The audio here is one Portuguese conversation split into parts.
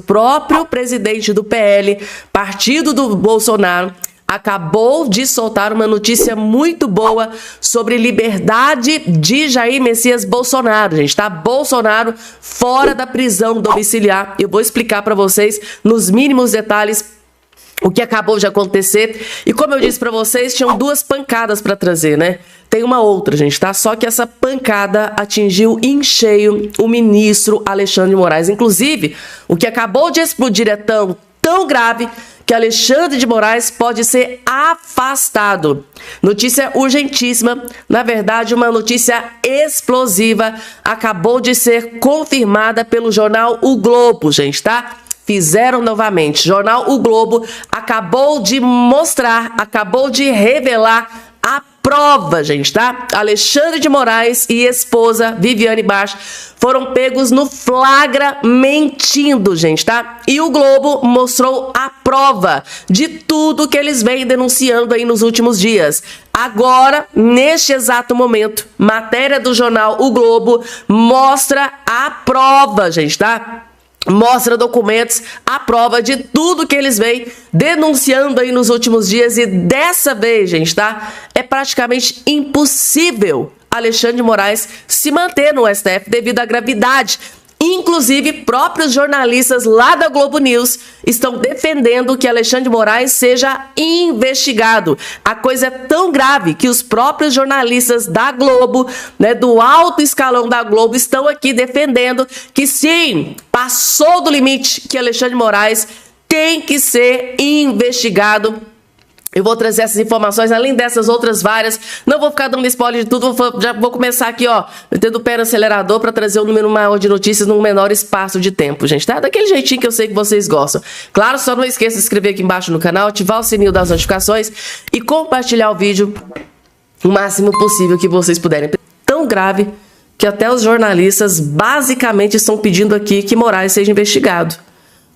O próprio presidente do PL, partido do Bolsonaro, acabou de soltar uma notícia muito boa sobre liberdade de Jair Messias Bolsonaro, gente, tá? Bolsonaro fora da prisão domiciliar. Eu vou explicar para vocês nos mínimos detalhes o que acabou de acontecer. E como eu disse para vocês, tinham duas pancadas para trazer, né? Tem uma outra, gente, tá? Só que essa pancada atingiu em cheio o ministro Alexandre de Moraes. Inclusive, o que acabou de explodir é tão grave que Alexandre de Moraes pode ser afastado. Notícia urgentíssima, na verdade uma notícia explosiva, acabou de ser confirmada pelo jornal O Globo, gente, tá? Fizeram novamente. Jornal O Globo acabou de mostrar, acabou de revelar a prova, gente, tá? Alexandre de Moraes e esposa Viviane Bart foram pegos no flagra mentindo, gente, tá? E o Globo mostrou a prova de tudo que eles vêm denunciando aí nos últimos dias. Agora, neste exato momento, matéria do jornal O Globo mostra a prova, gente, tá? Mostra documentos, a prova de tudo que eles vêm denunciando aí nos últimos dias. E dessa vez, gente, tá? É praticamente impossível Alexandre de Moraes se manter no STF devido à gravidade. Inclusive, próprios jornalistas lá da Globo News estão defendendo que Alexandre de Moraes seja investigado. A coisa é tão grave que os próprios jornalistas da Globo, né, do alto escalão da Globo, estão aqui defendendo que sim, passou do limite, que Alexandre de Moraes tem que ser investigado. Eu vou trazer essas informações, além dessas outras várias. Não vou ficar dando spoiler de tudo, já vou começar aqui, ó, metendo o pé no acelerador para trazer um número maior de notícias num menor espaço de tempo, gente, tá? Daquele jeitinho que eu sei que vocês gostam. Claro, só não esqueça de se inscrever aqui embaixo no canal, ativar o sininho das notificações e compartilhar o vídeo o máximo possível que vocês puderem. Tão grave que até os jornalistas basicamente estão pedindo aqui que Moraes seja investigado.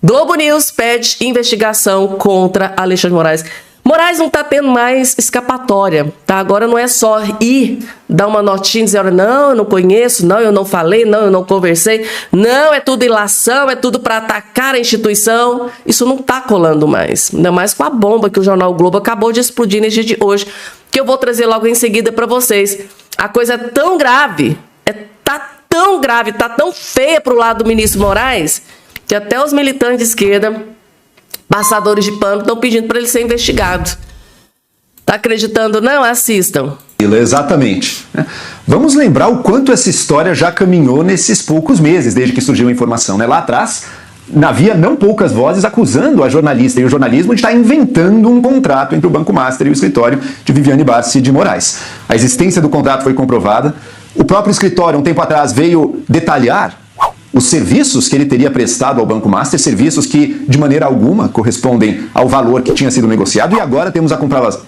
Globo News pede investigação contra Alexandre de Moraes. Moraes não tá tendo mais escapatória, tá? Agora não é só ir dar uma notinha e dizer, não, eu não conheço, não, eu não falei, não, eu não conversei, não, é tudo ilação, é tudo para atacar a instituição. Isso não tá colando mais, ainda mais com a bomba que o jornal o Globo acabou de explodir nesse dia de hoje, que eu vou trazer logo em seguida para vocês. A coisa é tão grave, tá tão feia pro lado do ministro Moraes, que até os militantes de esquerda, passadores de pano, estão pedindo para ele ser investigado. Tá acreditando? Não? Assistam. Exatamente. Vamos lembrar o quanto essa história já caminhou nesses poucos meses, desde que surgiu a informação, né? Lá atrás, havia não poucas vozes acusando a jornalista e o jornalismo de estar inventando um contrato entre o Banco Master e o escritório de Viviane Bart de Moraes. A existência do contrato foi comprovada. O próprio escritório, um tempo atrás, veio detalhar os serviços que ele teria prestado ao Banco Master, serviços que de maneira alguma correspondem ao valor que tinha sido negociado, e agora temos a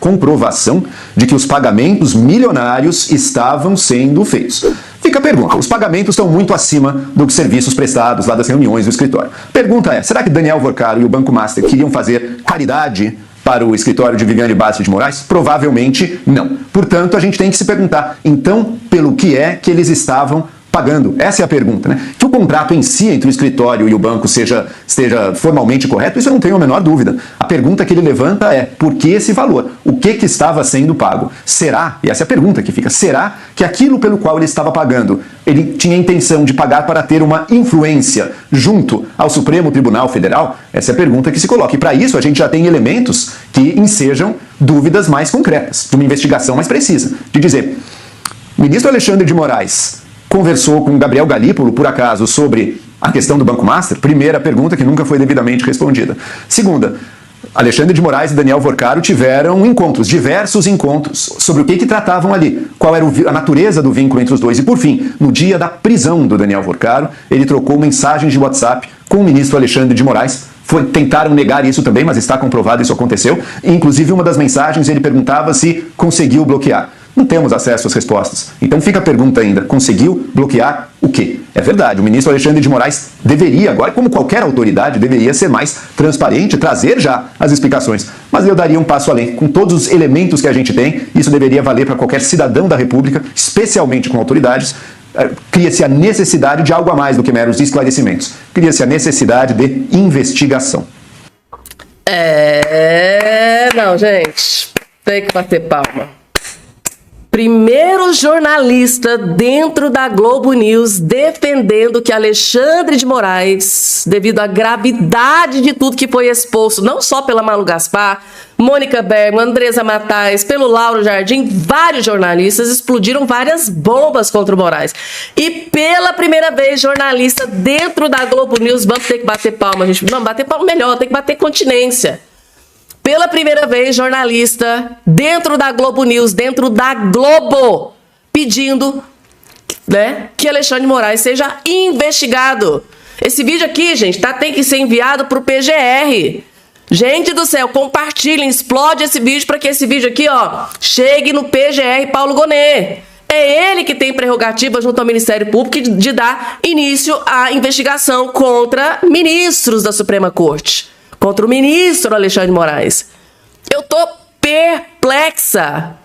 comprovação de que os pagamentos milionários estavam sendo feitos. Fica a pergunta, os pagamentos estão muito acima dos serviços prestados lá das reuniões do escritório. Pergunta é, será que Daniel Vorcaro e o Banco Master queriam fazer caridade para o escritório de Viviane Bart de Moraes? Provavelmente não. Portanto, a gente tem que se perguntar, então, pelo que é que eles estavam pagando? Essa é a pergunta, né? Que o contrato em si entre o escritório e o banco esteja formalmente correto, isso eu não tenho a menor dúvida. A pergunta que ele levanta é, por que esse valor? O que estava sendo pago? Será, e essa é a pergunta que fica, será que aquilo pelo qual ele estava pagando, ele tinha a intenção de pagar para ter uma influência junto ao Supremo Tribunal Federal? Essa é a pergunta que se coloca. E para isso a gente já tem elementos que ensejam dúvidas mais concretas, de uma investigação mais precisa, de dizer, o ministro Alexandre de Moraes conversou com Gabriel Galípolo, por acaso, sobre a questão do Banco Master? Primeira pergunta que nunca foi devidamente respondida. Segunda, Alexandre de Moraes e Daniel Vorcaro tiveram encontros, diversos encontros, sobre o que tratavam ali, qual era a natureza do vínculo entre os dois. E, por fim, no dia da prisão do Daniel Vorcaro, ele trocou mensagens de WhatsApp com o ministro Alexandre de Moraes. Tentaram negar isso também, mas está comprovado, isso aconteceu. Inclusive, uma das mensagens ele perguntava se conseguiu bloquear. Não temos acesso às respostas. Então fica a pergunta ainda, conseguiu bloquear o quê? É verdade, o ministro Alexandre de Moraes deveria, agora como qualquer autoridade, deveria ser mais transparente, trazer já as explicações. Mas eu daria um passo além. Com todos os elementos que a gente tem, isso deveria valer para qualquer cidadão da República, especialmente com autoridades, cria-se a necessidade de algo a mais do que meros esclarecimentos. Cria-se a necessidade de investigação. Não, gente, tem que bater palma. Primeiro jornalista dentro da Globo News defendendo que Alexandre de Moraes, devido à gravidade de tudo que foi exposto, não só pela Malu Gaspar, Mônica Bergman, Andresa Matais, pelo Lauro Jardim, vários jornalistas explodiram várias bombas contra o Moraes. E pela primeira vez, jornalista dentro da Globo News, vamos ter que bater palma, gente. Não, bater palma melhor, tem que bater continência. Pela primeira vez, jornalista dentro da Globo News, dentro da Globo, pedindo, né, que Alexandre de Moraes seja investigado. Esse vídeo aqui, gente, tem que ser enviado para o PGR. Gente do céu, compartilhem, explode esse vídeo para que esse vídeo aqui, ó, chegue no PGR Paulo Gonet. É ele que tem prerrogativa junto ao Ministério Público de dar início à investigação contra ministros da Suprema Corte. Contra o ministro Alexandre de Moraes. Eu tô perplexa,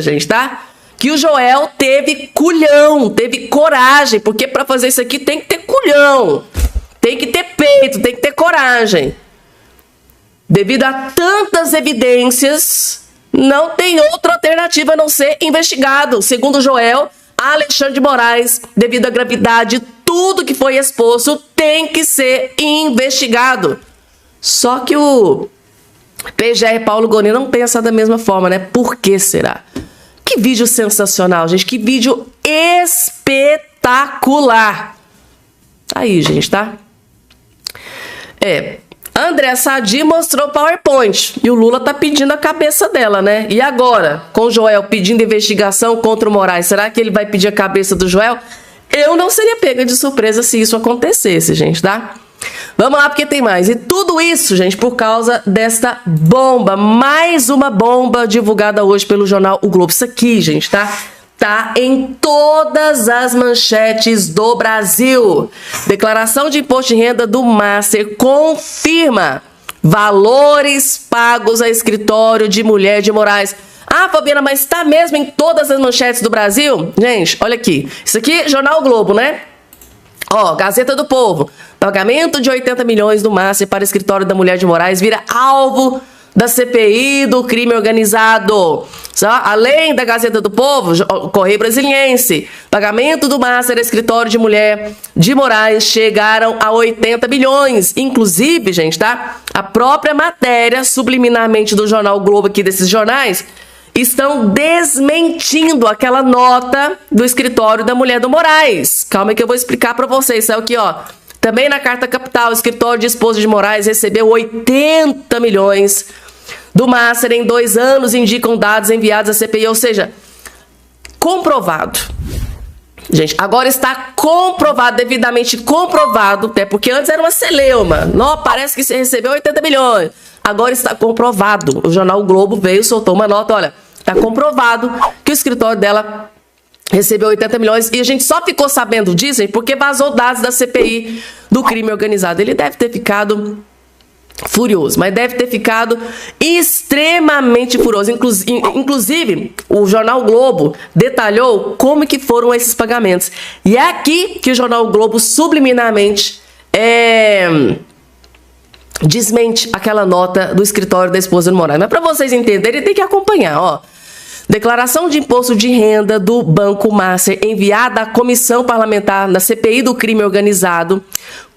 gente, tá? Que o Joel teve culhão, teve coragem, porque para fazer isso aqui tem que ter culhão, tem que ter peito, tem que ter coragem. Devido a tantas evidências, não tem outra alternativa a não ser investigado. Segundo o Joel, Alexandre de Moraes, devido à gravidade, tudo que foi exposto tem que ser investigado. Só que o PGR Paulo Gonet não pensa da mesma forma, né? Por que será? Que vídeo sensacional, gente. Que vídeo espetacular. Aí, gente, tá? André Sadi mostrou o PowerPoint. E o Lula tá pedindo a cabeça dela, né? E agora, com o Joel pedindo investigação contra o Moraes, será que ele vai pedir a cabeça do Joel? Eu não seria pega de surpresa se isso acontecesse, gente, tá? Vamos lá, porque tem mais. E tudo isso, gente, por causa desta bomba. Mais uma bomba divulgada hoje pelo jornal O Globo. Isso aqui, gente, tá em todas as manchetes do Brasil. Declaração de imposto de renda do Master confirma valores pagos a escritório de mulher de Moraes. Ah, Fabiana, mas está mesmo em todas as manchetes do Brasil? Gente, olha aqui. Isso aqui, jornal O Globo, né? Ó, Gazeta do Povo. Pagamento de 80 milhões do Master para o escritório da mulher de Moraes vira alvo da CPI do crime organizado. Além da Gazeta do Povo, Correio Brasiliense, pagamento do Master ao escritório de mulher de Moraes chegaram a 80 milhões. Inclusive, gente, tá? A própria matéria, subliminarmente do jornal Globo aqui, desses jornais, estão desmentindo aquela nota do escritório da mulher do Moraes. Calma que eu vou explicar para vocês. Saiu aqui, ó. Também na Carta Capital, o escritório de esposa de Moraes recebeu 80 milhões do Master em 2 anos, indicam dados enviados à CPI, ou seja, comprovado. Gente, agora está comprovado, devidamente comprovado, até porque antes era uma celeuma. Não, parece que você recebeu 80 milhões. Agora está comprovado. O jornal o Globo veio, soltou uma nota, olha, está comprovado que o escritório dela recebeu 80 milhões e a gente só ficou sabendo disso porque vazou dados da CPI do crime organizado. Ele deve ter ficado furioso, mas deve ter ficado extremamente furioso. Inclusive, o jornal Globo detalhou como que foram esses pagamentos. E é aqui que o jornal Globo subliminarmente desmente aquela nota do escritório da esposa do Moraes. Mas para vocês entenderem, tem que acompanhar, ó. Declaração de imposto de renda do Banco Master enviada à Comissão Parlamentar na CPI do crime organizado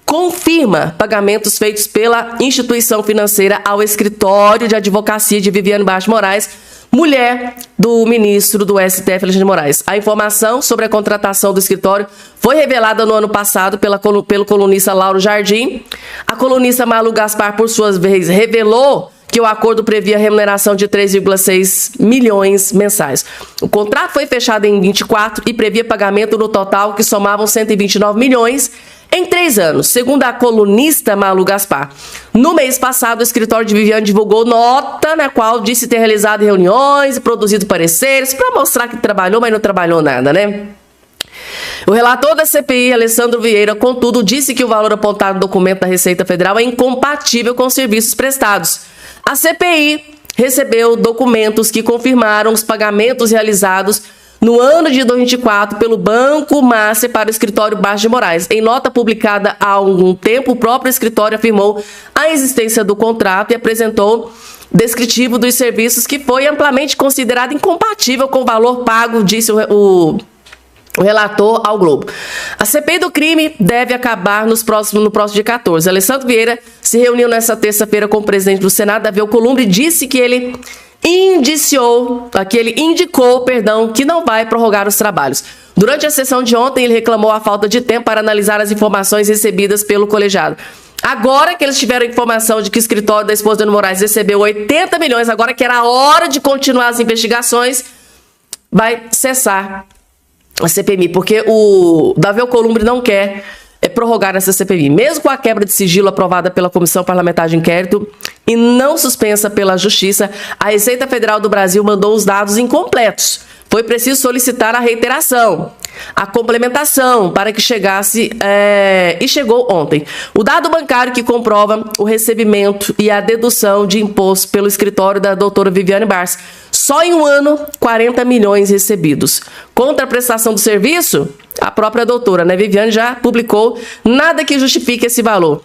confirma pagamentos feitos pela instituição financeira ao escritório de advocacia de Viviane Baixo Moraes, mulher do ministro do STF, Alexandre de Moraes. A informação sobre a contratação do escritório foi revelada no ano passado pelo colunista Lauro Jardim. A colunista Malu Gaspar, por sua vez, revelou que o acordo previa remuneração de 3,6 milhões mensais. O contrato foi fechado em 24 e previa pagamento no total que somavam 129 milhões em 3 anos, segundo a colunista Malu Gaspar. No mês passado, o escritório de Viviane divulgou nota na qual disse ter realizado reuniões e produzido pareceres para mostrar que trabalhou, mas não trabalhou nada, né? O relator da CPI, Alessandro Vieira, contudo, disse que o valor apontado no documento da Receita Federal é incompatível com os serviços prestados. A CPI recebeu documentos que confirmaram os pagamentos realizados no ano de 2024 pelo Banco Master para o escritório Barros de Moraes. Em nota publicada há algum tempo, o próprio escritório afirmou a existência do contrato e apresentou descritivo dos serviços que foi amplamente considerado incompatível com o valor pago, disse o relator ao Globo. A CPI do crime deve acabar no próximo dia 14. Alessandro Vieira se reuniu nesta terça-feira com o presidente do Senado, Davi Alcolumbre, e disse que ele indicou que não vai prorrogar os trabalhos. Durante a sessão de ontem, ele reclamou a falta de tempo para analisar as informações recebidas pelo colegiado. Agora que eles tiveram informação de que o escritório da esposa do Moraes recebeu 80 milhões, agora que era a hora de continuar as investigações, vai cessar a CPMI, porque o Davi Alcolumbre não quer prorrogar essa CPMI. Mesmo com a quebra de sigilo aprovada pela Comissão Parlamentar de Inquérito e não suspensa pela Justiça, a Receita Federal do Brasil mandou os dados incompletos. Foi preciso solicitar a reiteração, a complementação para que chegasse, e chegou ontem. O dado bancário que comprova o recebimento e a dedução de imposto pelo escritório da doutora Viviane Barros. Só em um ano, 40 milhões recebidos. Contra a prestação do serviço, a própria doutora, Viviane, já publicou nada que justifique esse valor.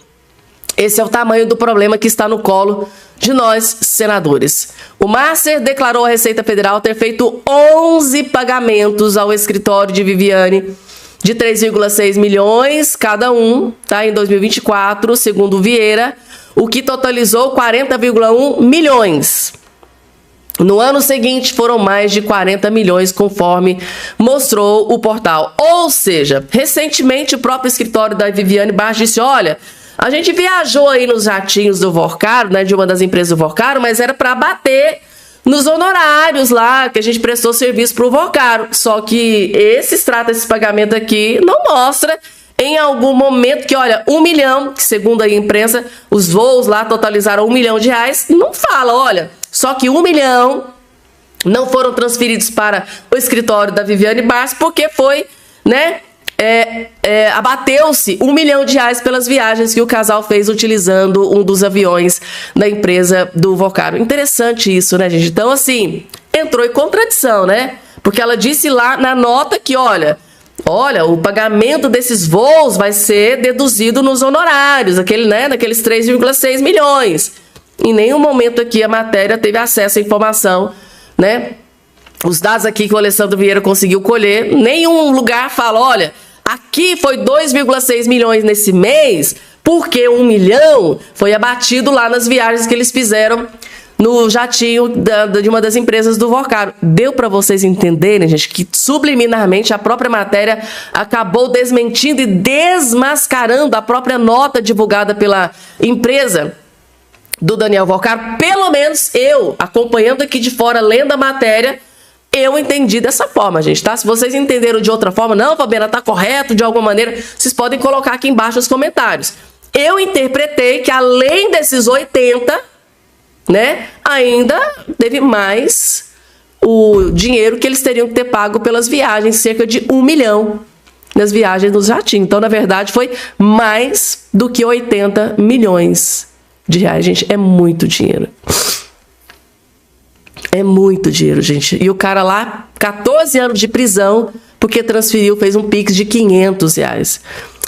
Esse é o tamanho do problema que está no colo de nós, senadores. O Master declarou à Receita Federal ter feito 11 pagamentos ao escritório de Viviane, de 3,6 milhões cada um, em 2024, segundo Vieira, o que totalizou 40,1 milhões. No ano seguinte, foram mais de 40 milhões, conforme mostrou o portal. Ou seja, recentemente o próprio escritório da Viviane Barros disse, olha, a gente viajou aí nos jatinhos do Vorcaro, de uma das empresas do Vorcaro, mas era para bater nos honorários lá, que a gente prestou serviço para o Vorcaro. Só que esse pagamento aqui não mostra em algum momento que, olha, 1 milhão, que segundo a imprensa, os voos lá totalizaram 1 milhão de reais, não fala, olha, só que 1 milhão não foram transferidos para o escritório da Viviane Barros, porque foi, abateu-se 1 milhão de reais pelas viagens que o casal fez utilizando um dos aviões da empresa do Vorcaro. Interessante isso, gente? Então, assim, entrou em contradição, Porque ela disse lá na nota que, olha, o pagamento desses voos vai ser deduzido nos honorários, daqueles 3,6 milhões. Em nenhum momento aqui a matéria teve acesso à informação, Os dados aqui que o Alessandro Vieira conseguiu colher, nenhum lugar fala, olha, aqui foi 2,6 milhões nesse mês, porque 1 milhão foi abatido lá nas viagens que eles fizeram no jatinho de uma das empresas do Vorcaro. Deu para vocês entenderem, gente, que subliminarmente a própria matéria acabou desmentindo e desmascarando a própria nota divulgada pela empresa do Daniel Vorcaro. Pelo menos eu, acompanhando aqui de fora, lendo a matéria, eu entendi dessa forma, gente, Se vocês entenderam de outra forma, não, Fabiana, tá correto de alguma maneira, vocês podem colocar aqui embaixo nos comentários. Eu interpretei que além desses 80, ainda teve mais o dinheiro que eles teriam que ter pago pelas viagens, cerca de 1 milhão nas viagens dos jatinhos. Então, na verdade, foi mais do que 80 milhões de reais, gente. É muito dinheiro. É muito dinheiro, gente. E o cara lá, 14 anos de prisão, porque transferiu, fez um Pix de 500 reais.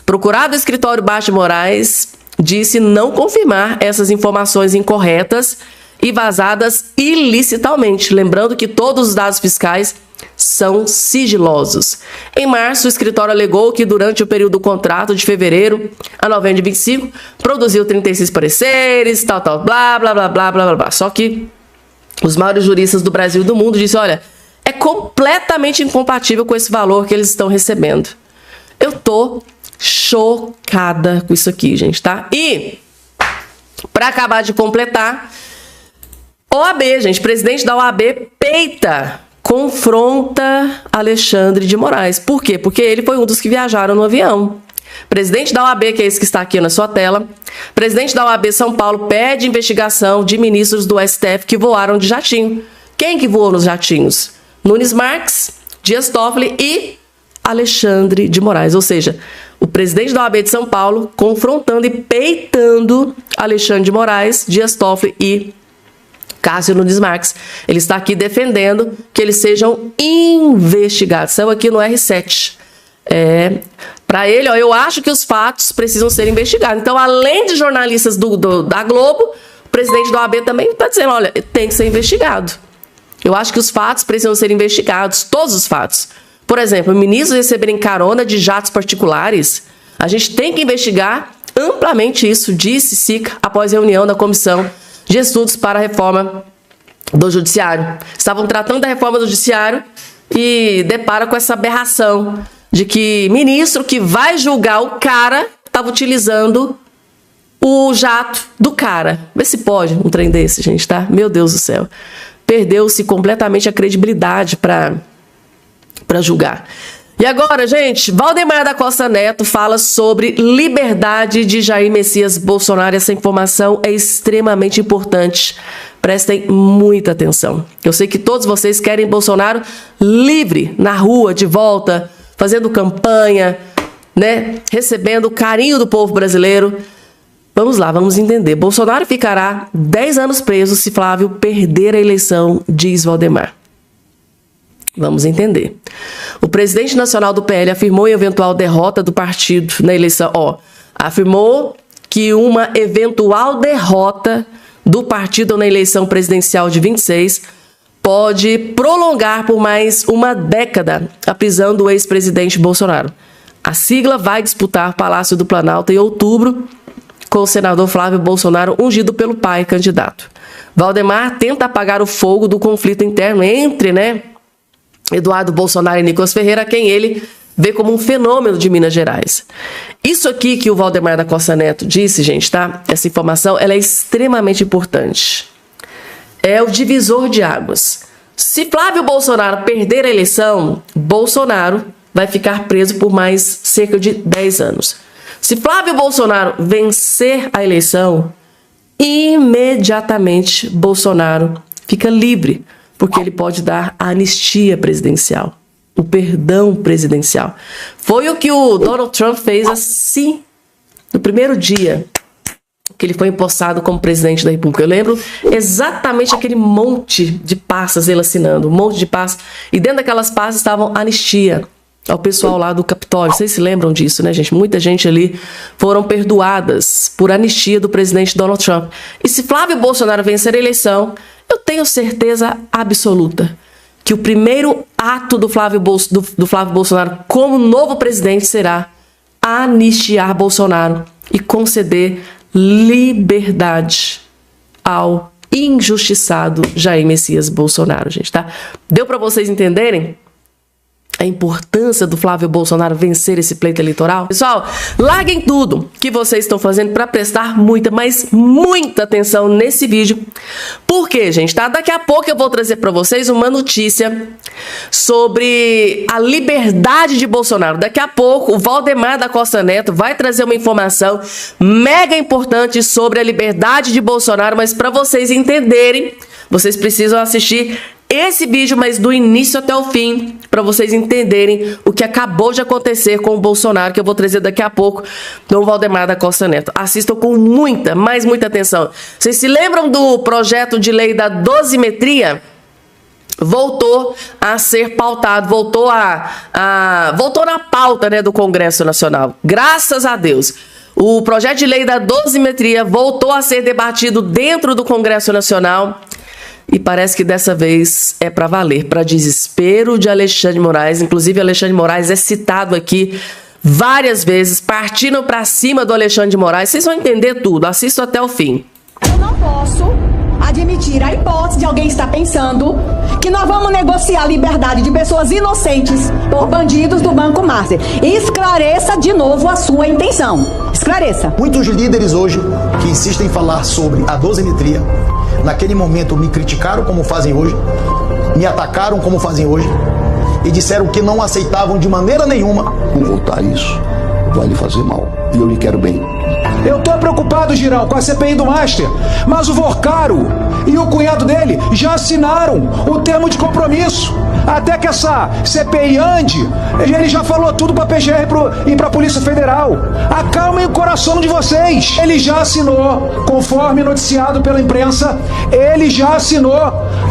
Procurado do escritório Barros de Moraes disse não confirmar essas informações incorretas e vazadas ilicitamente. Lembrando que todos os dados fiscais são sigilosos. Em março, o escritório alegou que durante o período do contrato, de fevereiro a novembro de 25, produziu 36 pareceres, blá, blá, blá, blá, blá, blá, blá. Só que os maiores juristas do Brasil e do mundo disseram, olha, é completamente incompatível com esse valor que eles estão recebendo. Eu tô chocada com isso aqui, gente, E, para acabar de completar, OAB, gente, presidente da OAB confronta Alexandre de Moraes. Por quê? Porque ele foi um dos que viajaram no avião. Presidente da OAB, que é esse que está aqui na sua tela, presidente da OAB São Paulo pede investigação de ministros do STF que voaram de jatinho. Quem que voou nos jatinhos? Nunes Marques, Dias Toffoli e Alexandre de Moraes. Ou seja, o presidente da OAB de São Paulo confrontando e peitando Alexandre de Moraes, Dias Toffoli e Cássio Nunes Marques. Ele está aqui defendendo que eles sejam investigados. Saiu aqui no R7. Para ele, eu acho que os fatos precisam ser investigados. Então, além de jornalistas da Globo, o presidente da OAB também está dizendo, olha, tem que ser investigado. Eu acho que os fatos precisam ser investigados, todos os fatos. Por exemplo, ministros receberem carona de jatos particulares, a gente tem que investigar amplamente isso, disse SICA após reunião da Comissão de Estudos para a Reforma do Judiciário. Estavam tratando da reforma do Judiciário e depara com essa aberração de que ministro que vai julgar o cara estava utilizando o jato do cara. Vê se pode um trem desse, gente, tá? Meu Deus do céu. Perdeu-se completamente a credibilidade para julgar. E agora, gente, Valdemar da Costa Neto fala sobre liberdade de Jair Messias Bolsonaro. Essa informação é extremamente importante. Prestem muita atenção. Eu sei que todos vocês querem Bolsonaro livre, na rua, de volta, fazendo campanha, né? Recebendo o carinho do povo brasileiro. Vamos lá, vamos entender. Bolsonaro ficará 10 anos preso se Flávio perder a eleição, diz Valdemar. Vamos entender. O presidente nacional do PL afirmou em eventual derrota do partido na eleição, afirmou que uma eventual derrota do partido na eleição presidencial de 26 pode prolongar por mais uma década a prisão do ex-presidente Bolsonaro. A sigla vai disputar o Palácio do Planalto em outubro, com o senador Flávio Bolsonaro ungido pelo pai candidato. Valdemar tenta apagar o fogo do conflito interno entre, Eduardo Bolsonaro e Nicolas Ferreira, quem ele vê como um fenômeno de Minas Gerais. Isso aqui que o Valdemar da Costa Neto disse, gente, tá? Essa informação, ela é extremamente importante. É o divisor de águas. Se Flávio Bolsonaro perder a eleição, Bolsonaro vai ficar preso por mais cerca de 10 anos. Se Flávio Bolsonaro vencer a eleição, imediatamente Bolsonaro fica livre, porque ele pode dar a anistia presidencial, o perdão presidencial. Foi o que o Donald Trump fez assim, no primeiro dia que ele foi empossado como presidente da República. Eu lembro exatamente aquele monte de pastas ele assinando, um monte de pastas, e dentro daquelas pastas estavam anistia ao pessoal lá do Capitólio. Vocês se lembram disso, né, gente? Muita gente ali foram perdoadas por anistia do presidente Donald Trump. E se Flávio Bolsonaro vencer a eleição, eu tenho certeza absoluta que o primeiro ato do Flávio Bolsonaro como novo presidente será anistiar Bolsonaro e conceder liberdade ao injustiçado Jair Messias Bolsonaro, gente, tá? Deu para vocês entenderem a importância do Flávio Bolsonaro vencer esse pleito eleitoral? Pessoal, larguem tudo que vocês estão fazendo para prestar muita, mas muita atenção nesse vídeo. Por quê, gente? Tá? Daqui a pouco eu vou trazer para vocês uma notícia sobre a liberdade de Bolsonaro. Daqui a pouco o Valdemar da Costa Neto vai trazer uma informação mega importante sobre a liberdade de Bolsonaro, mas para vocês entenderem, vocês precisam assistir esse vídeo, mas do início até o fim, para vocês entenderem o que acabou de acontecer com o Bolsonaro, que eu vou trazer daqui a pouco no Valdemar da Costa Neto. Assistam com muita, mas muita atenção. Vocês se lembram do projeto de lei da dosimetria? Voltou a ser pautado, voltou na pauta, do Congresso Nacional. Graças a Deus. O projeto de lei da dosimetria voltou a ser debatido dentro do Congresso Nacional. E parece que dessa vez é para valer, para desespero de Alexandre de Moraes. Inclusive, Alexandre de Moraes é citado aqui várias vezes. Partiram para cima do Alexandre de Moraes. Vocês vão entender tudo. Assistam até o fim. Eu não posso admitir a hipótese de alguém estar pensando que nós vamos negociar a liberdade de pessoas inocentes por bandidos do Banco Master. Esclareça de novo a sua intenção. Esclareça. Muitos líderes hoje que insistem em falar sobre a dosimetria, naquele momento me criticaram como fazem hoje, me atacaram como fazem hoje e disseram que não aceitavam de maneira nenhuma. Não votar isso vai lhe fazer mal. E eu lhe quero bem. Eu tô preocupado, Girão, com a CPI do Master, mas o Vorcaro e o cunhado dele já assinaram o termo de compromisso. Até que essa CPI ande, ele já falou tudo pra PGR e pra Polícia Federal. Acalmem o coração de vocês. Ele já assinou, conforme noticiado pela imprensa, ele já assinou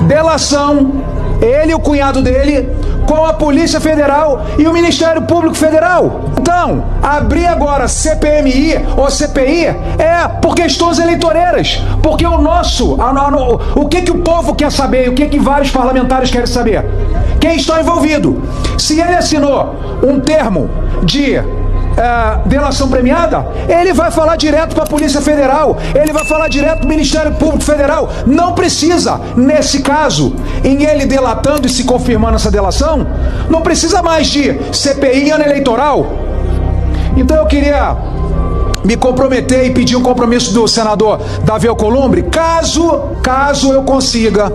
delação, ele e o cunhado dele, com a Polícia Federal e o Ministério Público Federal. Então, abrir agora CPMI ou CPI é por questões eleitoreiras, porque o que o povo quer saber, o que vários parlamentares querem saber? Quem está envolvido? Se ele assinou um termo de delação premiada, ele vai falar direto para a Polícia Federal, ele vai falar direto para o Ministério Público Federal. Não precisa, nesse caso, em ele delatando e se confirmando essa delação, não precisa mais de CPI em ano eleitoral. Então eu queria me comprometer e pedir um compromisso do senador Davi Alcolumbre, caso eu consiga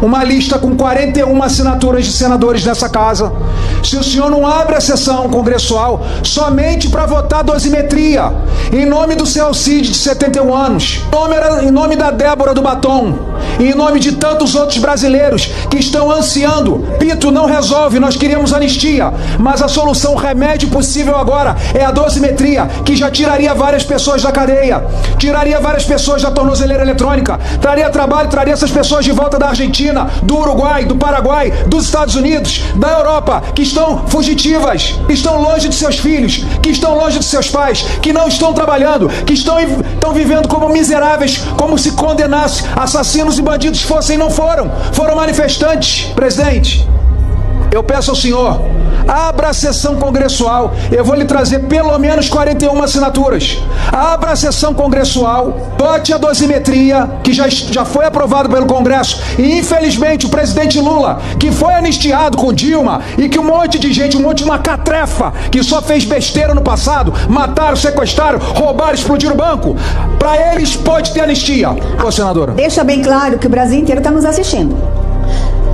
uma lista com 41 assinaturas de senadores nessa casa, se o senhor não abre a sessão congressual somente para votar dosimetria, em nome do seu Cid de 71 anos, em nome da Débora do Batom, e em nome de tantos outros brasileiros que estão ansiando. Pito não resolve, nós queríamos anistia, mas a solução, o remédio possível agora é a dosimetria, que já tiraria várias pessoas da cadeia, tiraria várias pessoas da tornozeleira eletrônica, traria trabalho, traria essas pessoas de volta da Argentina, do Uruguai, do Paraguai, dos Estados Unidos, da Europa, que estão fugitivas, que estão longe de seus filhos, que estão longe de seus pais, que não estão trabalhando, que estão vivendo como miseráveis, como se condenasse assassinos e bandidos fossem, não foram manifestantes. Presidente, eu peço ao senhor, abra a sessão congressual, eu vou lhe trazer pelo menos 41 assinaturas. Abra a sessão congressual, bote a dosimetria, que já foi aprovado pelo Congresso, e infelizmente o presidente Lula, que foi anistiado com Dilma, e que um monte de gente, uma catrefa, que só fez besteira no passado, mataram, sequestraram, roubaram, explodiram o banco, para eles pode ter anistia. Ô, senadora. Deixa bem claro que o Brasil inteiro está nos assistindo.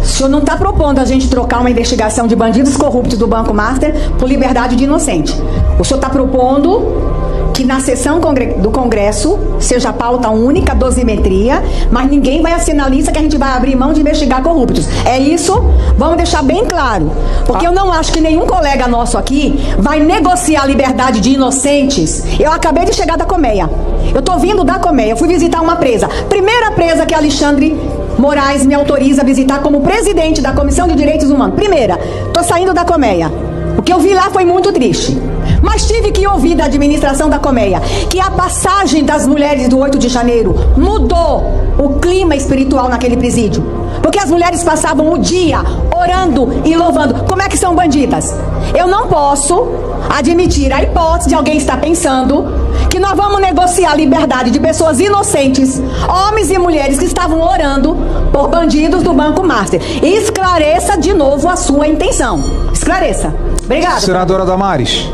O senhor não está propondo a gente trocar uma investigação de bandidos corruptos do Banco Master por liberdade de inocente. O senhor está propondo que na sessão do Congresso seja pauta única, dosimetria, mas ninguém vai assinar a lista que a gente vai abrir mão de investigar corruptos. É isso? Vamos deixar bem claro. Porque eu não acho que nenhum colega nosso aqui vai negociar a liberdade de inocentes. Eu acabei de chegar da Colmeia. Eu estou vindo da Colmeia. Eu fui visitar uma presa. Primeira presa que Alexandre Moraes me autoriza a visitar como presidente da Comissão de Direitos Humanos. Primeira, estou saindo da Colmeia. O que eu vi lá foi muito triste. Mas tive que ouvir da administração da Colmeia que a passagem das mulheres do 8 de janeiro mudou o clima espiritual naquele presídio. Porque as mulheres passavam o dia orando e louvando. Como é que são bandidas? Eu não posso admitir a hipótese de alguém estar pensando que nós vamos negociar a liberdade de pessoas inocentes, homens e mulheres que estavam orando por bandidos do Banco Master. Esclareça de novo a sua intenção. Esclareça. Obrigada. Senadora Damares,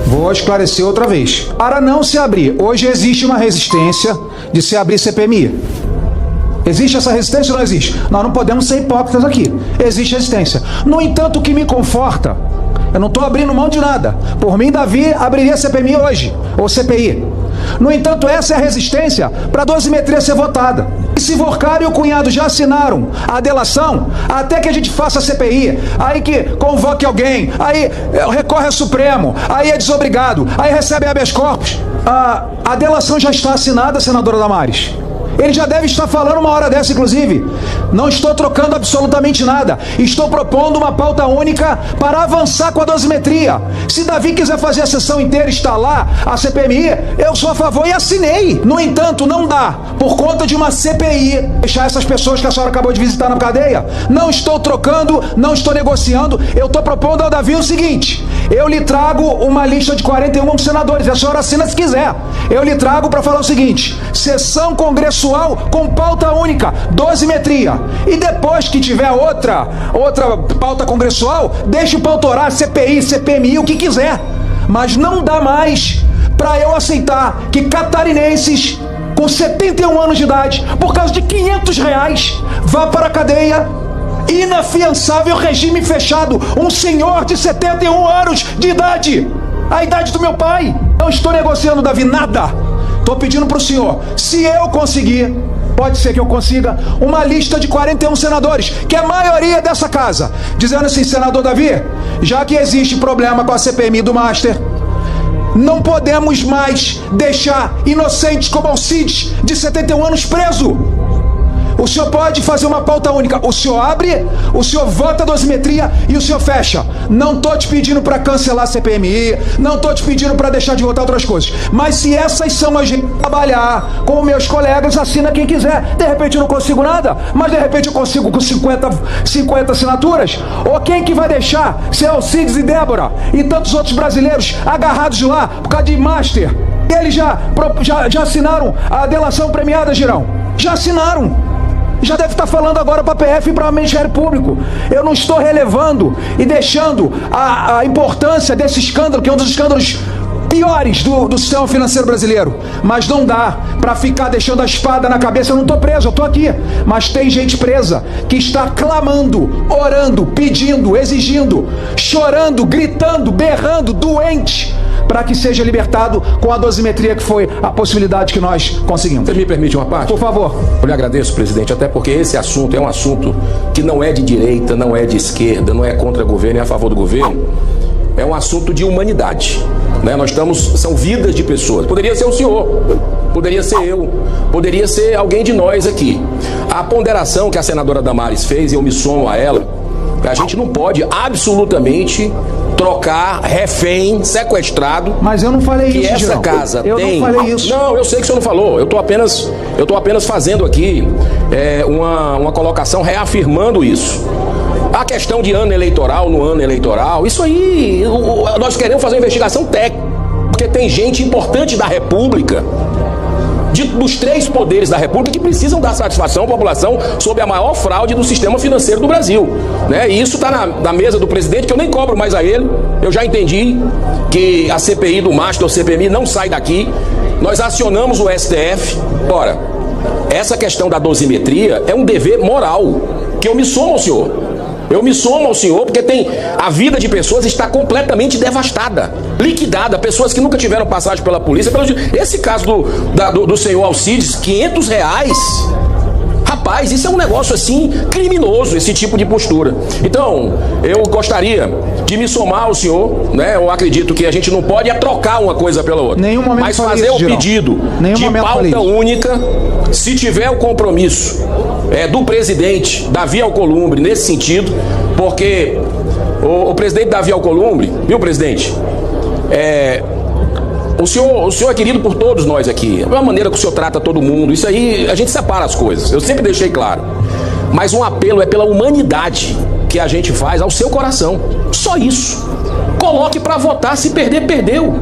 vou esclarecer outra vez. Para não se abrir, hoje existe uma resistência de se abrir CPMI. Existe essa resistência ou não existe? Nós não podemos ser hipócritas aqui. Existe resistência. No entanto, o que me conforta, eu não estou abrindo mão de nada. Por mim, Davi abriria CPMI hoje, ou CPI. No entanto, essa é a resistência para a dosimetria ser votada. E se Vorcaro e o cunhado já assinaram a delação, até que a gente faça a CPI, aí que convoque alguém, aí recorre ao Supremo, aí é desobrigado, aí recebe habeas corpus. A delação já está assinada, senadora Damares. Ele já deve estar falando uma hora dessa, inclusive. Não estou trocando absolutamente nada. Estou propondo uma pauta única para avançar com a dosimetria. Se Davi quiser fazer a sessão inteira, instalar a CPMI, eu sou a favor e assinei. No entanto, não dá, por conta de uma CPI, deixar essas pessoas que a senhora acabou de visitar na cadeia. Não estou trocando, não estou negociando. Eu estou propondo ao Davi o seguinte: eu lhe trago uma lista de 41 senadores, a senhora assina se quiser. Eu lhe trago para falar o seguinte: sessão congressual com pauta única, dosimetria. E depois que tiver outra pauta congressual, deixe para autorar CPI, CPMI, o que quiser. Mas não dá mais para eu aceitar que catarinenses com 71 anos de idade, por causa de R$500, vá para a cadeia. Inafiançável, regime fechado. Um senhor de 71 anos de idade. A idade do meu pai. Não estou negociando, Davi, nada. Estou pedindo para o senhor, se eu conseguir, pode ser que eu consiga, uma lista de 41 senadores, que é a maioria dessa casa, dizendo assim, senador Davi, já que existe problema com a CPMI do Master, não podemos mais deixar inocentes como Alcides, de 71 anos, preso. O senhor pode fazer uma pauta única. O senhor abre, o senhor vota a dosimetria e o senhor fecha. Não estou te pedindo para cancelar a CPMI, não estou te pedindo para deixar de votar outras coisas. Mas se essas são as de trabalhar com meus colegas, assina quem quiser. De repente eu não consigo nada, mas de repente eu consigo com 50 assinaturas. Ou quem que vai deixar ser Alcides e Débora e tantos outros brasileiros agarrados lá por causa de Master? Eles já assinaram a delação premiada, Girão. Já assinaram. Já deve estar falando agora para a PF e para o Ministério Público. Eu não estou relevando e deixando a importância desse escândalo, que é um dos escândalos piores do sistema financeiro brasileiro. Mas não dá para ficar deixando a espada na cabeça. Eu não estou preso, eu estou aqui. Mas tem gente presa que está clamando, orando, pedindo, exigindo, chorando, gritando, berrando, doente, para que seja libertado com a dosimetria, que foi a possibilidade que nós conseguimos. Você me permite uma parte? Por favor. Eu lhe agradeço, presidente, até porque esse assunto é um assunto que não é de direita, não é de esquerda, não é contra o governo, é a favor do governo. É um assunto de humanidade, né? São vidas de pessoas. Poderia ser o senhor, poderia ser eu, poderia ser alguém de nós aqui. A ponderação que a senadora Damares fez, e eu me somo a ela, a gente não pode absolutamente trocar refém, sequestrado. Mas eu não falei que isso, essa Girão. casa eu tem. Não falei isso. Não, eu sei que o senhor não falou. Eu tô apenas fazendo aqui uma colocação reafirmando isso. A questão de ano eleitoral, no ano eleitoral, isso aí, nós queremos fazer uma investigação técnica, porque tem gente importante da República, dos três poderes da República, que precisam dar satisfação à população sobre a maior fraude do sistema financeiro do Brasil, né? E isso está na mesa do presidente, que eu nem cobro mais a ele. Eu já entendi que a CPI do Master, ou CPMI, não sai daqui. Nós acionamos o STF. Ora, essa questão da dosimetria é um dever moral, que eu me somo ao senhor. Eu me somo ao senhor porque a vida de pessoas está completamente devastada, liquidada, pessoas que nunca tiveram passagem pela polícia. Esse caso do senhor Alcides, R$500, rapaz, isso é um negócio assim criminoso, esse tipo de postura. Então, eu gostaria de me somar ao senhor, né? Eu acredito que a gente não pode trocar uma coisa pela outra, mas fazer o pedido de pauta única, se tiver o compromisso do presidente Davi Alcolumbre nesse sentido, porque o presidente Davi Alcolumbre, viu, presidente? O senhor é querido por todos nós aqui. É a maneira que o senhor trata todo mundo. Isso aí, a gente separa as coisas. Eu sempre deixei claro. Mas um apelo é pela humanidade que a gente faz ao seu coração. Só isso. Coloque para votar. Se perder, perdeu.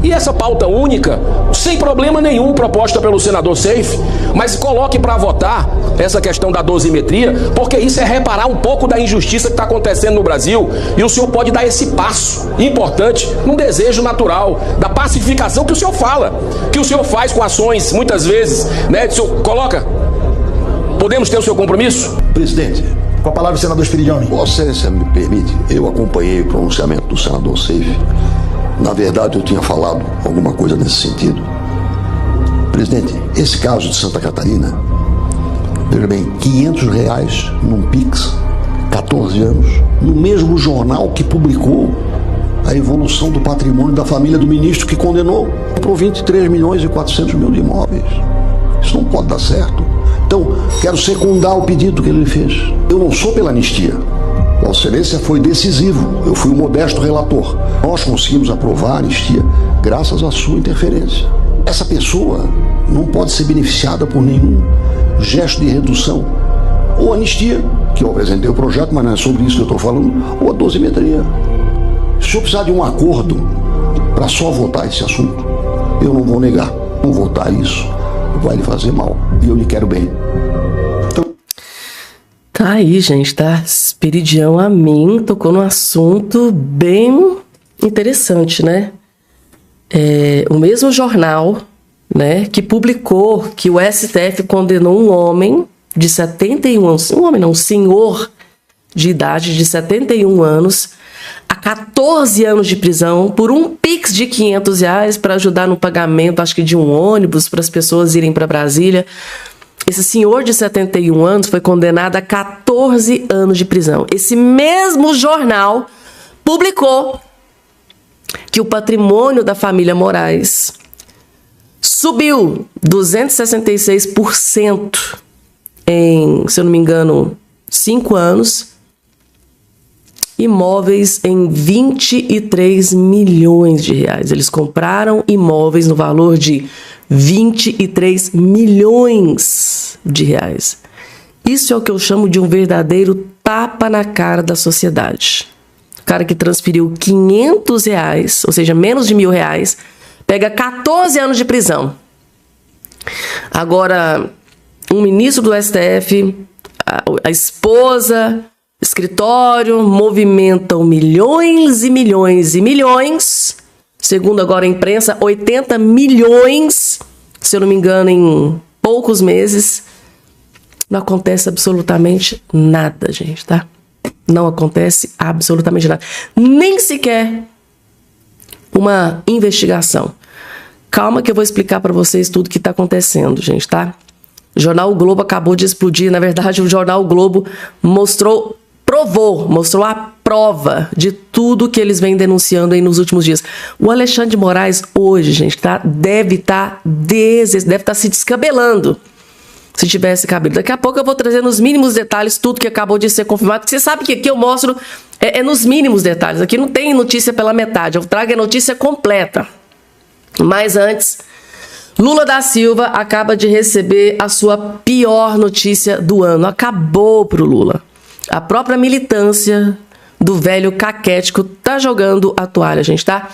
E essa pauta única, sem problema nenhum, proposta pelo senador Seif, mas coloque para votar essa questão da dosimetria, porque isso é reparar um pouco da injustiça que está acontecendo no Brasil, e o senhor pode dar esse passo importante num desejo natural da pacificação que o senhor fala, que o senhor faz com ações, muitas vezes, né? O senhor coloca. Podemos ter o seu compromisso? Presidente, com a palavra o senador Espiridione. Vossa Excelência me permite, eu acompanhei o pronunciamento do senador Seif. Na verdade, eu tinha falado alguma coisa nesse sentido. Presidente, esse caso de Santa Catarina, veja bem, R$500 num Pix, 14 anos, no mesmo jornal que publicou a evolução do patrimônio da família do ministro que condenou, comprou 23.400.000 de imóveis. Isso não pode dar certo. Então, quero secundar o pedido que ele fez. Eu não sou pela anistia. Vossa Excelência foi decisivo, eu fui o modesto relator. Nós conseguimos aprovar a anistia graças à sua interferência. Essa pessoa não pode ser beneficiada por nenhum gesto de redução. Ou anistia, que eu apresentei o projeto, mas não é sobre isso que eu estou falando, ou a dosimetria. Se o senhor precisar de um acordo para só votar esse assunto, eu não vou negar. Não votar isso vai lhe fazer mal, e eu lhe quero bem. Tá aí, gente, tá? Espiridião Amin tocou num assunto bem interessante, né? O mesmo jornal, né, que publicou que o STF condenou um homem de 71 anos, um homem não, um senhor de idade de 71 anos, a 14 anos de prisão por um Pix de R$500 para ajudar no pagamento, acho que de um ônibus, para as pessoas irem para Brasília. Esse senhor de 71 anos foi condenado a 14 anos de prisão. Esse mesmo jornal publicou que o patrimônio da família Moraes subiu 266% em, se eu não me engano, 5 anos. Imóveis em 23 milhões de reais. Eles compraram imóveis no valor de 23 milhões de reais. Isso é o que eu chamo de um verdadeiro tapa na cara da sociedade. O cara que transferiu R$500, ou seja, menos de R$1.000, pega 14 anos de prisão. Agora, um ministro do STF, a esposa, escritório, movimentam milhões e milhões e milhões, segundo agora a imprensa, 80 milhões, se eu não me engano, em poucos meses. Não acontece absolutamente nada, gente, tá? Não acontece absolutamente nada. Nem sequer uma investigação. Calma que eu vou explicar para vocês tudo que está acontecendo, gente, tá? O jornal o Globo acabou de explodir. Na verdade, o jornal o Globo mostrou a prova de tudo que eles vêm denunciando aí nos últimos dias. O Alexandre de Moraes hoje, gente, tá, deve estar se descabelando, se tivesse cabelo. Daqui a pouco eu vou trazer nos mínimos detalhes tudo que acabou de ser confirmado, porque você sabe que aqui eu mostro nos mínimos detalhes. Aqui não tem notícia pela metade, eu trago a notícia completa. Mas antes, Lula da Silva acaba de receber a sua pior notícia do ano. Acabou pro Lula. A própria militância do velho caquético tá jogando a toalha, gente, tá?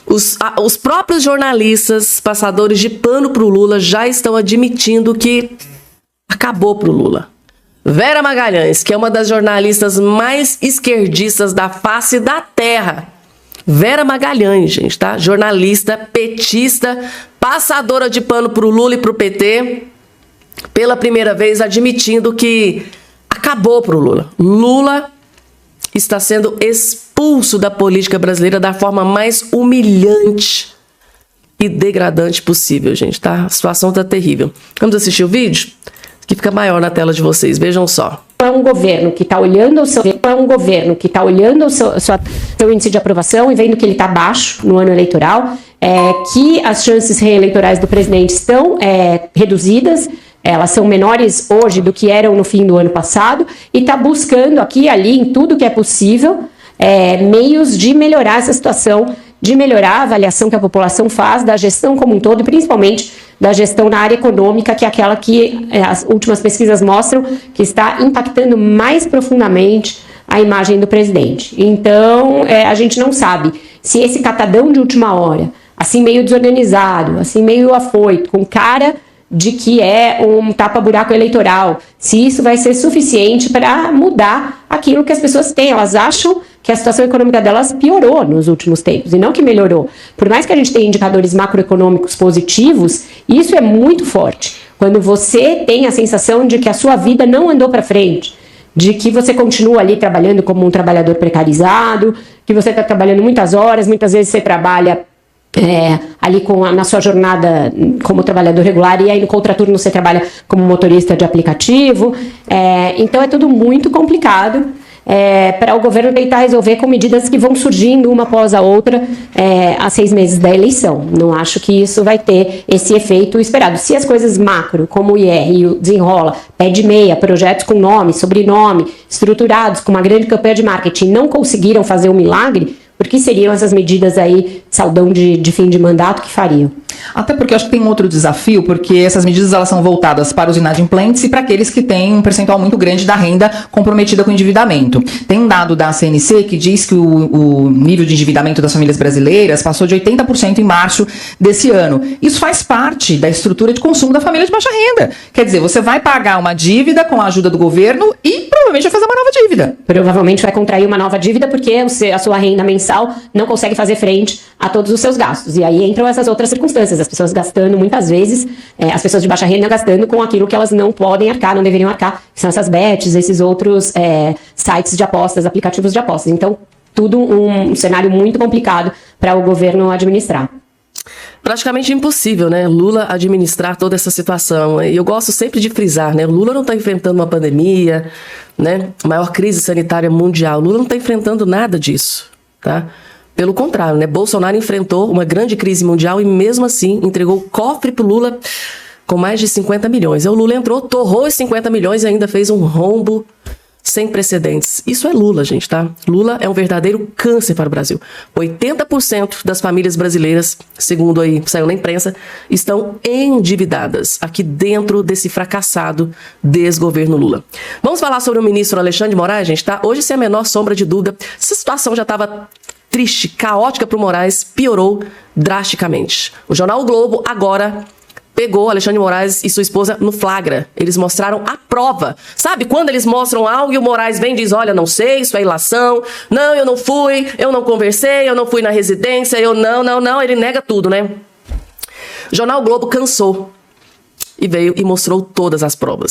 Os próprios jornalistas, passadores de pano pro Lula, já estão admitindo que acabou pro Lula. Vera Magalhães, que é uma das jornalistas mais esquerdistas da face da terra. Vera Magalhães, gente, tá? Jornalista, petista, passadora de pano pro Lula e pro PT, pela primeira vez admitindo que acabou pro Lula. Lula está sendo expulso da política brasileira da forma mais humilhante e degradante possível, gente, tá? A situação tá terrível. Vamos assistir o vídeo? Que fica maior na tela de vocês, vejam só. É um governo que está olhando o seu índice de aprovação e vendo que ele está baixo no ano eleitoral, que as chances reeleitorais do presidente estão reduzidas. Elas são menores hoje do que eram no fim do ano passado e está buscando aqui e ali, em tudo que é possível, meios de melhorar essa situação, de melhorar a avaliação que a população faz da gestão como um todo e principalmente da gestão na área econômica, que é aquela que as últimas pesquisas mostram que está impactando mais profundamente a imagem do presidente. Então, a gente não sabe se esse catadão de última hora, assim meio desorganizado, assim meio afoito, com cara de que é um tapa-buraco eleitoral, se isso vai ser suficiente para mudar aquilo que as pessoas têm. Elas acham que a situação econômica delas piorou nos últimos tempos, e não que melhorou. Por mais que a gente tenha indicadores macroeconômicos positivos, isso é muito forte. Quando você tem a sensação de que a sua vida não andou para frente, de que você continua ali trabalhando como um trabalhador precarizado, que você está trabalhando muitas horas, muitas vezes você trabalha ali na sua jornada como trabalhador regular, e aí no contraturno você trabalha como motorista de aplicativo. Então é tudo muito complicado para o governo tentar resolver com medidas que vão surgindo uma após a outra a 6 meses da eleição. Não acho que isso vai ter esse efeito esperado. Se as coisas macro, como o IR e o Desenrola, pé de meia, projetos com nome, sobrenome, estruturados, com uma grande campanha de marketing, não conseguiram fazer um milagre, por que seriam essas medidas aí, saudão de fim de mandato, que fariam? Até porque eu acho que tem um outro desafio, porque essas medidas elas são voltadas para os inadimplentes e para aqueles que têm um percentual muito grande da renda comprometida com endividamento. Tem um dado da CNC que diz que o nível de endividamento das famílias brasileiras passou de 80% em março desse ano. Isso faz parte da estrutura de consumo da família de baixa renda. Quer dizer, você vai pagar uma dívida com a ajuda do governo e provavelmente vai fazer uma nova dívida. Provavelmente vai contrair uma nova dívida porque a sua renda mensal não consegue fazer frente a todos os seus gastos. E aí entram essas outras circunstâncias. As pessoas gastando, muitas vezes, as pessoas de baixa renda gastando com aquilo que elas não podem arcar, não deveriam arcar, que são essas bets, esses outros sites de apostas, aplicativos de apostas. Então, tudo um cenário muito complicado para o governo administrar. Praticamente impossível, né? Lula administrar toda essa situação. E eu gosto sempre de frisar, né? O Lula não está enfrentando uma pandemia, né? A maior crise sanitária mundial. O Lula não está enfrentando nada disso, tá? Pelo contrário, né? Bolsonaro enfrentou uma grande crise mundial e mesmo assim entregou o cofre pro Lula com mais de 50 milhões. Aí o Lula entrou, torrou os 50 milhões e ainda fez um rombo sem precedentes. Isso é Lula, gente, tá? Lula é um verdadeiro câncer para o Brasil. 80% das famílias brasileiras, segundo aí saiu na imprensa, estão endividadas aqui dentro desse fracassado desgoverno Lula. Vamos falar sobre o ministro Alexandre de Moraes, gente, tá? Hoje, sem a menor sombra de dúvida, essa situação já estava triste, caótica para o Moraes, piorou drasticamente. O jornal O Globo agora pegou Alexandre de Moraes e sua esposa no flagra. Eles mostraram a prova. Sabe quando eles mostram algo e o Moraes vem e diz, olha, não sei, isso é ilação, não, eu não fui, eu não conversei, eu não fui na residência, eu não, ele nega tudo, né? O jornal O Globo cansou e veio e mostrou todas as provas.